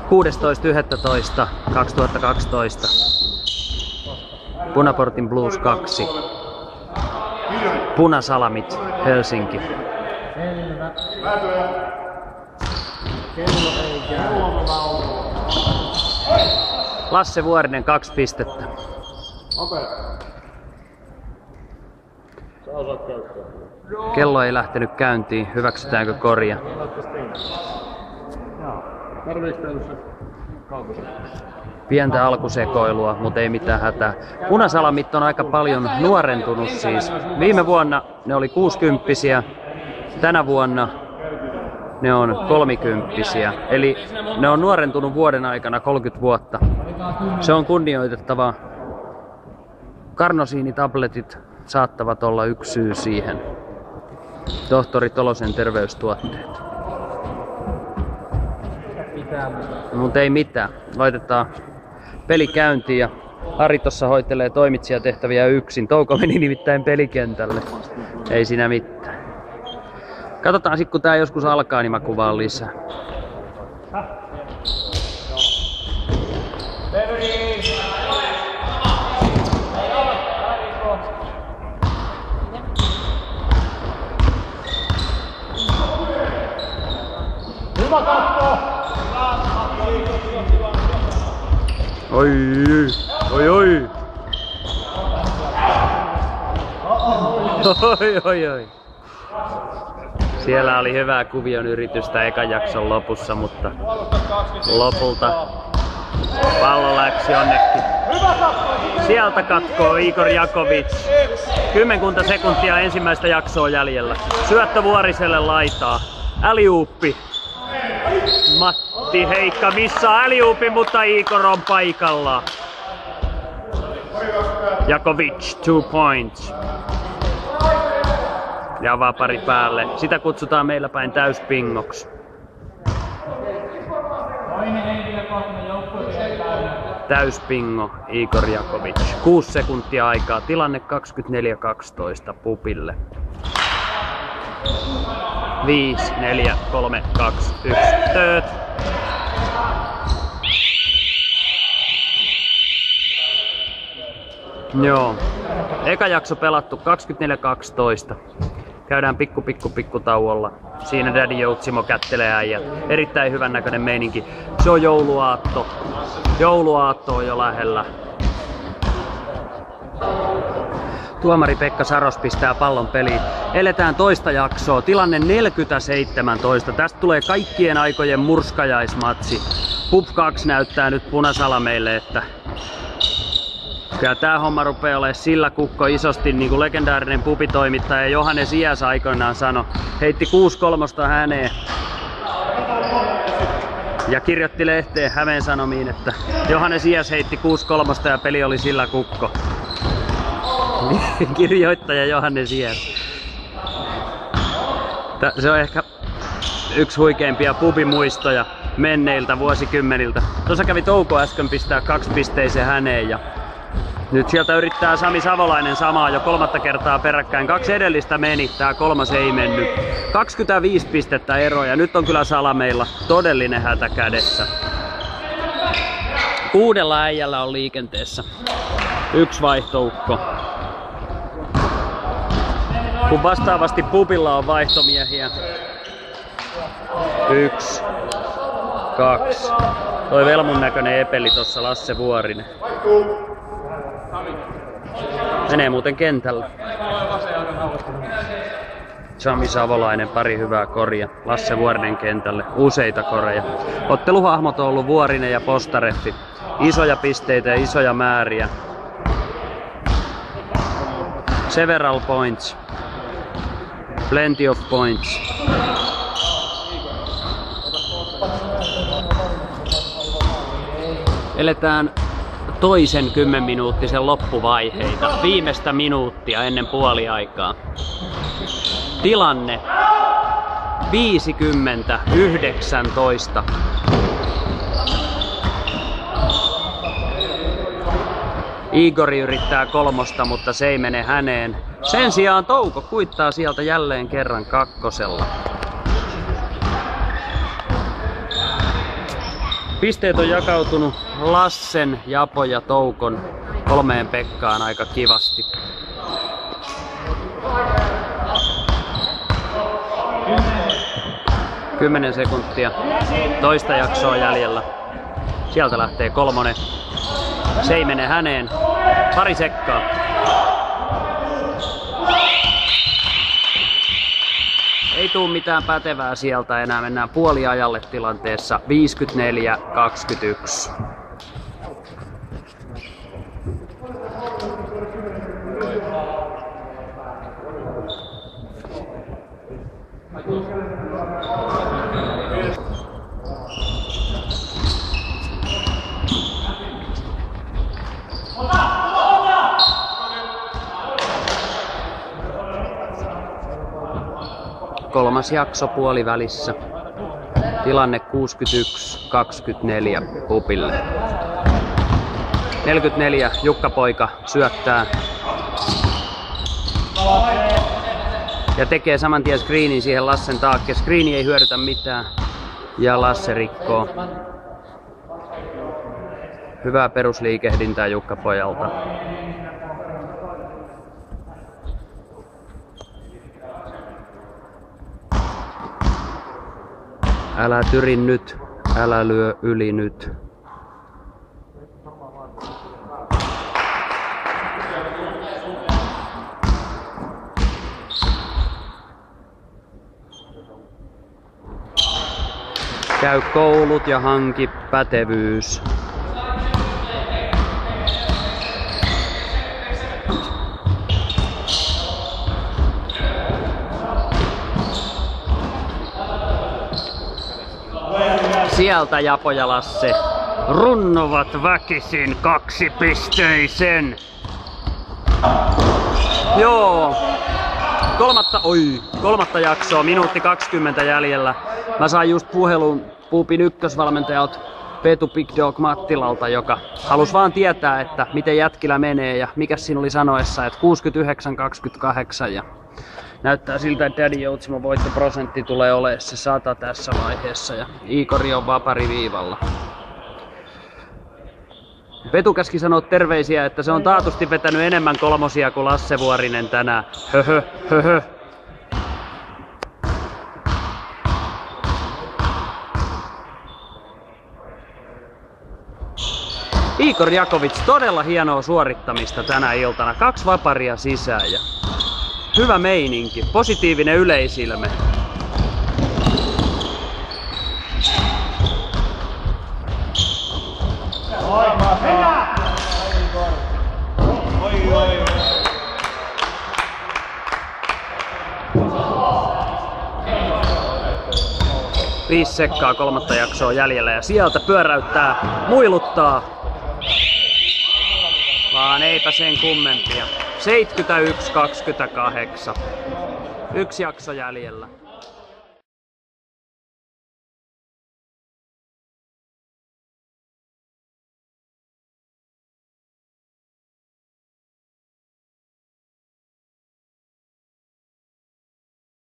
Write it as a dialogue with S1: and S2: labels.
S1: 16.11.2012 Punaportin Blues 2. Punasalamit Helsinki. Lasse Vuorinen 2 pistettä. Kello ei lähtenyt käyntiin. Hyväksytäänkö korja? Pientä alkusekoilua, mutta ei mitään hätää. Punasalamit on aika paljon nuorentunut siis. Viime vuonna ne oli 60-vuotiaita, tänä vuonna ne on 30-vuotiaita. Eli ne on nuorentunut vuoden aikana 30 vuotta. Se on kunnioitettavaa. Karnosiinitabletit saattavat olla yksi syy siihen. Tohtori Tolosen terveystuotteet. Mutta ei mitään. Laitetaan peli käyntiin ja Ari tossa hoitelee toimitsijatehtäviä yksin. Touko meni nimittäin pelikentälle. Ei siinä mitään. Katsotaan sit kun tää joskus alkaa, niin mä kuvaan lisää.
S2: Hyvä katto!
S1: Oi, oi, oi. Oi, oi, oi. Siellä oli hyvää kuvion yritystä ekan jakson lopussa, mutta lopulta pallo läksi jonnekin. Sieltä katkoo Igor Jakovic. 10 sekuntia ensimmäistä jaksoa jäljellä. Syöttö Vuoriselle laitaa. Äliuuppi. Matti Heikka missaa äliuuppi, mutta Igor on paikalla. Jakovic 2 points. Ja vapari päälle. Sitä kutsutaan meillä päin täyspingoksi. Täyspingo Igor Jakovic. 6 sekuntia aikaa. Tilanne 24-12 Pupille. 5, 4, 3, 2, 1. Tööt. Joo. Eka jakso pelattu 24-12. Käydään pikku tauolla. Siinä Daddy Joutsimo kättelee äijät. Erittäin hyvän näköinen meininki. Se on jouluaatto. Jouluaatto on jo lähellä. Tuomari Pekka Saros pistää pallon peliin. Eletään toista jaksoa. Tilanne 40-17. Tästä tulee kaikkien aikojen murskajaismatsi. Pup 2 näyttää nyt Punasalameille, että kyllä tää homma rupeaa olemaan sillä kukko isosti, niin kuin legendaarinen pupitoimittaja Johannes Iäs aikoinaan sanoi. Heitti 6-3 häneen. Ja kirjoitti lehteen Hämeen Sanomiin, että Johannes Iäs heitti 6-3 ja peli oli sillä kukko. Kirjoittaja Johannes Iäs. Se on ehkä yksi huikeimpia pubimuistoja menneiltä vuosikymmeniltä. Tuossa kävi Touko äsken pistää 2-pisteisen häneen ja nyt sieltä yrittää Sami Savolainen samaa jo 3. kertaa peräkkäin. 2 edellistä meni, tää 3 ei mennyt. 25 pistettä eroa ja nyt on kyllä Salameilla todellinen hätä kädessä. 6 äijällä on liikenteessä. 1 vaihtoukko. Kun vastaavasti Pupilla on vaihtomiehiä. 1, 2. Toi Velmun näköinen epeli tossa Lasse Vuorinen. Menee muuten kentällä. Sami Savolainen pari hyvää koria. Lasse Vuorinen kentälle. Useita koreja. Otteluhahmot on ollut Vuorinen ja Postareffi. Isoja pisteitä ja isoja määriä. Several points. Plenty of points. Eletään toisen 10-minuuttisen loppuvaiheita. Viimeistä minuuttia ennen puoliaikaa. Tilanne 50-19. Igori yrittää 3, mutta se ei mene häneen. Sen sijaan Touko kuittaa sieltä jälleen kerran kakkosella. Pisteet on jakautunut Lassen, Japo ja Toukon 3 Pekkaan aika kivasti. Kymmenen sekuntia. Toista jaksoa jäljellä. Sieltä lähtee 3. Se ei mene häneen. Pari sekkaa. Ei tuu mitään pätevää sieltä enää. Mennään puoliajalle tilanteessa 54-21. Kolmas jakso puolivälissä. Tilanne 61-24 Pupille. 44 Jukka-poika syöttää. Ja tekee saman tien screenin siihen Lassen taakke. Screeni ei hyödytä mitään. Ja Lasse rikkoo. Hyvää perusliikehdintää Jukka-pojalta. Älä tyri nyt, älä lyö yli nyt. Käy koulut ja hanki pätevyys. Sieltä Japo ja Lasse runnovat väkisin 2-pisteisen. Joo. Kolmatta jaksoa, minuutti 20 jäljellä. Mä sain just puhelun Pupin ykkösvalmentajalta Petu Big Dog Mattilalta, joka halusi vaan tietää, että miten jätkillä menee ja mikä siinä oli sanoessa, että 69-28 ja näyttää siltä, että Daddy Joutsimon voittoprosentti tulee olemaan se 100 tässä vaiheessa ja Igori on vapariviivalla. Petu käski sanoo terveisiä, että se on taatusti vetänyt enemmän kolmosia kuin Lasse Vuorinen tänään. Höhö, höhö. Igor Jakovic, todella hienoa suorittamista tänä iltana. 2 vaparia sisään ja hyvä meininki, positiivinen yleisilme. Viisi sekkaa kolmatta jaksoa jäljellä ja sieltä pyöräyttää, muiluttaa. Vaan eipä sen kummempia. 71-28. 1 jakso jäljellä.